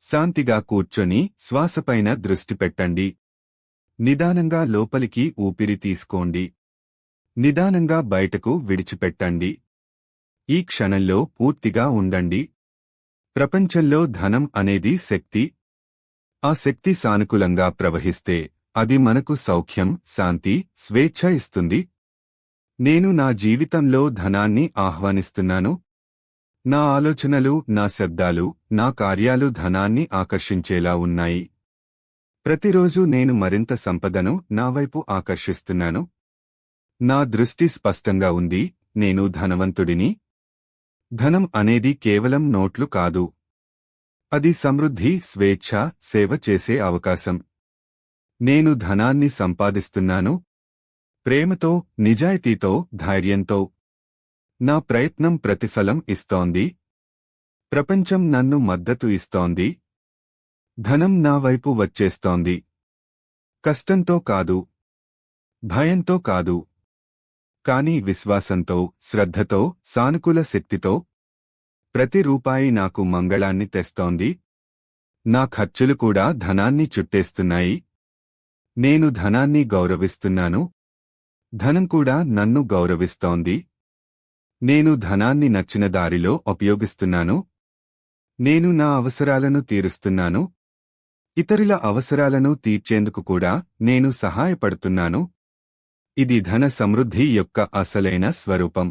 శాంతిగా కూర్చొని శ్వాసపైన దృష్టి పెట్టండి. నిదానంగా లోపలికి ఊపిరి తీసుకోండి. నిదానంగా బయటకు విడిచిపెట్టండి. ఈ క్షణంలో పూర్తిగా ఉండండి. ప్రపంచంలో ధనం అనేది శక్తి. ఆ శక్తి సానుకూలంగా ప్రవహిస్తే అది మనకు సౌఖ్యం, శాంతి, స్వేచ్ఛ ఇస్తుంది. నేను నా జీవితంలో ధనాన్ని ఆహ్వానిస్తున్నాను. నా ఆలోచనలు, నా శబ్దాలు, నా కార్యాలు ధనాన్ని ఆకర్షించేలా ఉన్నాయి. ప్రతిరోజు నేను మరింత సంపదను నా వైపు ఆకర్షిస్తున్నాను. నా దృష్టి స్పష్టంగా ఉంది. నేను ధనవంతుడిని. ధనం అనేది కేవలం నోట్లు కాదు. అది సమృద్ధి, స్వేచ్ఛ, సేవ చేసే అవకాశం. నేను ధనాన్ని సంపాదిస్తున్నాను. ప్రేమతో, నిజాయితీతో, ధైర్యంతో. నా ప్రయత్నం ప్రతిఫలం ఇస్తోంది. ప్రపంచం నన్ను మద్దతు ఇస్తోంది. ధనం నా వైపు వచ్చేస్తోంది. కష్టంతో కాదు, భయంతో కాదు, కానీ విశ్వాసంతో, శ్రద్ధతో, సానుకూల శక్తితో. ప్రతి రూపాయి నాకు మంగళాన్ని తెస్తోంది. నా ఖర్చులు కూడా ధనాన్ని చుట్టేస్తున్నాయి. నేను ధనాన్ని గౌరవిస్తున్నాను. ధనం కూడా నన్ను గౌరవిస్తోంది. నేను ధనాన్ని నచ్చిన దారిలో ఉపయోగిస్తున్నాను. నేను నా అవసరాలను తీరుస్తున్నాను. ఇతరుల అవసరాలను తీర్చేందుకు కూడా నేను సహాయపడుతున్నాను. ఇది ధన సమృద్ధి యొక్క అసలైన స్వరూపం.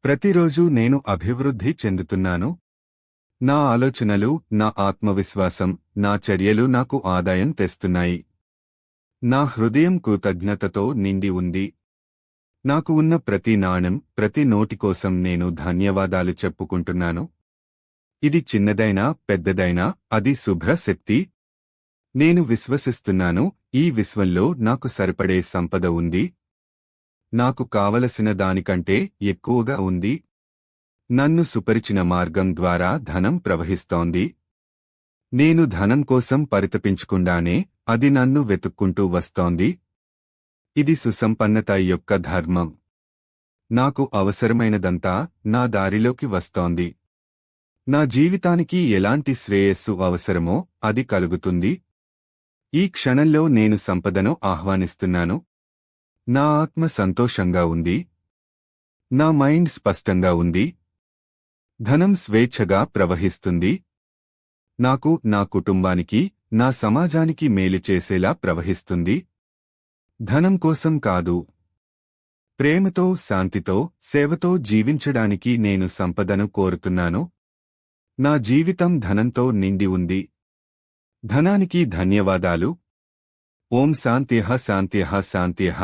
ప్రతిరోజు నేను అభివృద్ధి చెందుతున్నాను. నా ఆలోచనలు, నా ఆత్మవిశ్వాసం, నా చర్యలు నాకు ఆదాయం తెస్తున్నాయి. నా హృదయం కృతజ్ఞతతో నిండి ఉంది. నాకు ఉన్న ప్రతి నాణెం, ప్రతి నోటి కోసం నేను ధన్యవాదాలు చెప్పుకుంటున్నాను. ఇది చిన్నదైనా పెద్దదైనా అది శుభ్ర శక్తి. నేను విశ్వసిస్తున్నాను, ఈ విశ్వంలో నాకు సరిపడే సంపద ఉంది. నాకు కావలసిన దానికంటే ఎక్కువగా ఉంది. నన్ను సుపరిచిన మార్గం ద్వారా ధనం ప్రవహిస్తోంది. నేను ధనం కోసం పరితపించకుండానే అది నన్ను వెతుక్కుంటూ వస్తోంది. ఇది సుసంపన్నత యొక్క ధర్మం. నాకు అవసరమైనదంతా నా దారిలోకి వస్తోంది. నా జీవితానికి ఎలాంటి శ్రేయస్సు అవసరమో అది కలుగుతుంది. ఈ క్షణంలో నేను సంపదను ఆహ్వానిస్తున్నాను. నా ఆత్మ సంతోషంగా ఉంది. నా మైండ్ స్పష్టంగా ఉంది. ధనం స్వేచ్ఛగా ప్రవహిస్తుంది. నాకు, నా కుటుంబానికి, నా సమాజానికి మేలు చేసేలా ప్రవహిస్తుంది. ధనం కోసం కాదు, ప్రేమతో, శాంతితో, సేవతో జీవించడానికి నేను సంపదను కోరుతున్నాను. నా జీవితం ధనంతో నిండి ఉంది. ధనానికి ధన్యవాదాలు. ఓం శాంత్యః శాంత్యః శాంత్యః.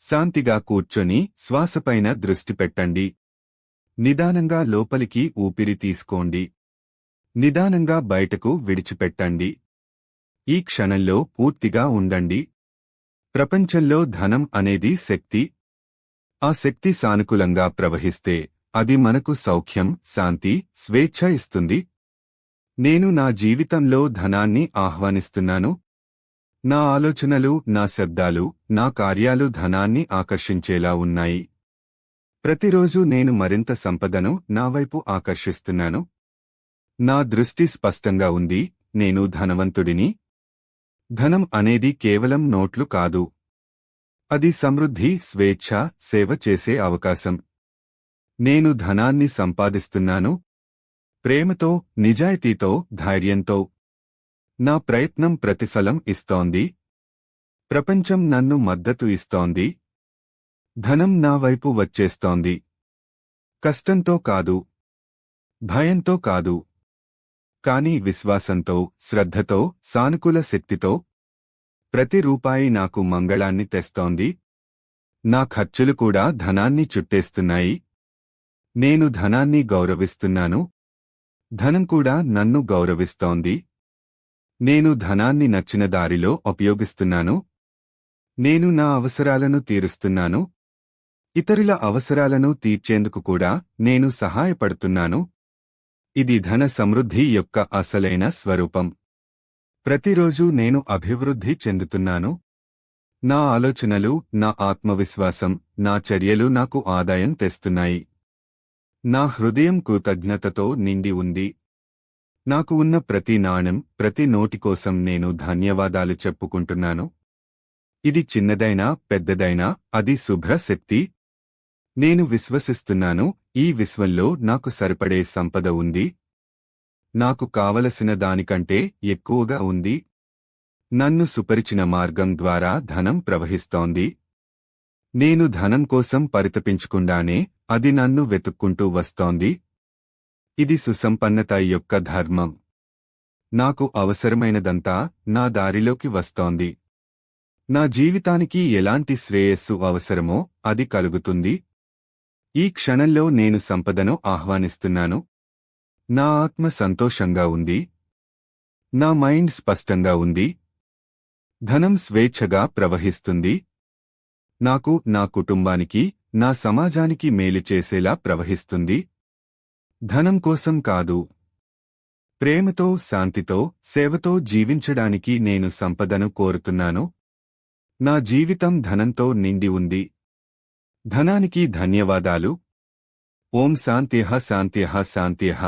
శాంతిగా కూర్చొని శ్వాసపైన దృష్టి పెట్టండి. నిదానంగా లోపలికి ఊపిరి తీసుకోండి. నిదానంగా బయటకు విడిచిపెట్టండి. ఈ క్షణంలో పూర్తిగా ఉండండి. ప్రపంచంలో ధనం అనేది శక్తి. ఆ శక్తి సానుకూలంగా ప్రవహిస్తే అది మనకు సౌఖ్యం, శాంతి, స్వేచ్ఛ ఇస్తుంది. నేను నా జీవితంలో ధనాన్ని ఆహ్వానిస్తున్నాను. నా ఆలోచనలు, నా శబ్దాలు, నా కార్యాలు ధనాన్ని ఆకర్షించేలా ఉన్నాయి. ప్రతిరోజు నేను మరింత సంపదను నా వైపు ఆకర్షిస్తున్నాను. నా దృష్టి స్పష్టంగా ఉంది. నేను ధనవంతుడిని. ధనం అనేది కేవలం నోట్లు కాదు. అది సమృద్ధి, స్వేచ్ఛ, సేవ చేసే అవకాశం. నేను ధనాన్ని సంపాదిస్తున్నాను. ప్రేమతో, నిజాయితీతో, ధైర్యంతో. నా ప్రయత్నం ప్రతిఫలం ఇస్తోంది. ప్రపంచం నన్ను మద్దతు ఇస్తోంది. ధనం నా వైపు వచ్చేస్తోంది. కష్టంతో కాదు, భయంతో కాదు, కానీ విశ్వాసంతో, శ్రద్ధతో, సానుకూల శక్తితో. ప్రతి రూపాయి నాకు మంగళాన్ని తెస్తోంది. నా ఖర్చులు కూడా ధనాన్ని చుట్టేస్తున్నాయి. నేను ధనాన్ని గౌరవిస్తున్నాను. ధనం కూడా నన్ను గౌరవిస్తోంది. నేను ధనాన్ని నచ్చిన దారిలో ఉపయోగిస్తున్నాను. నేను నా అవసరాలను తీరుస్తున్నాను. ఇతరుల అవసరాలను తీర్చేందుకు కూడా నేను సహాయపడుతున్నాను. ఇది ధన సమృద్ధి యొక్క అసలైన స్వరూపం. ప్రతిరోజు నేను అభివృద్ధి చెందుతున్నాను. నా ఆలోచనలు, నా ఆత్మవిశ్వాసం, నా చర్యలు నాకు ఆదాయం తెస్తున్నాయి. నా హృదయం కృతజ్ఞతతో నిండి ఉంది. నాకు ఉన్న ప్రతి నాణెం, ప్రతి నోటి కోసం నేను ధన్యవాదాలు చెప్పుకుంటున్నాను. ఇది చిన్నదైనా పెద్దదైనా అది శుభ్ర శక్తి. నేను విశ్వసిస్తున్నాను, ఈ విశ్వంలో నాకు సరిపడే సంపద ఉంది. నాకు కావలసిన దానికంటే ఎక్కువగా ఉంది. నన్ను సుపరిచిన మార్గం ద్వారా ధనం ప్రవహిస్తోంది. నేను ధనం కోసం పరితపించకుండానే అది నన్ను వెతుక్కుంటూ వస్తోంది. ఇది సుసంపన్నత యొక్క ధర్మం. నాకు అవసరమైనదంతా నా దారిలోకి వస్తోంది. నా జీవితానికి ఎలాంటి శ్రేయస్సు అవసరమో అది కలుగుతుంది. ఈ క్షణంలో నేను సంపదను ఆహ్వానిస్తున్నాను. నా ఆత్మ సంతోషంగా ఉంది. నా మైండ్ స్పష్టంగా ఉంది. ధనం స్వేచ్ఛగా ప్రవహిస్తుంది. నాకు, నా కుటుంబానికి, నా సమాజానికి మేలు చేసేలా ప్రవహిస్తుంది. ధనం కోసం కాదు, ప్రేమతో, శాంతితో, సేవతో జీవించడానికి నేను సంపదను కోరుతున్నాను. నా జీవితం ధనంతో నిండి ఉంది. ధనానికి ధన్యవాదాలు. ఓం శాంత్యః శాంత్యః శాంత్యః.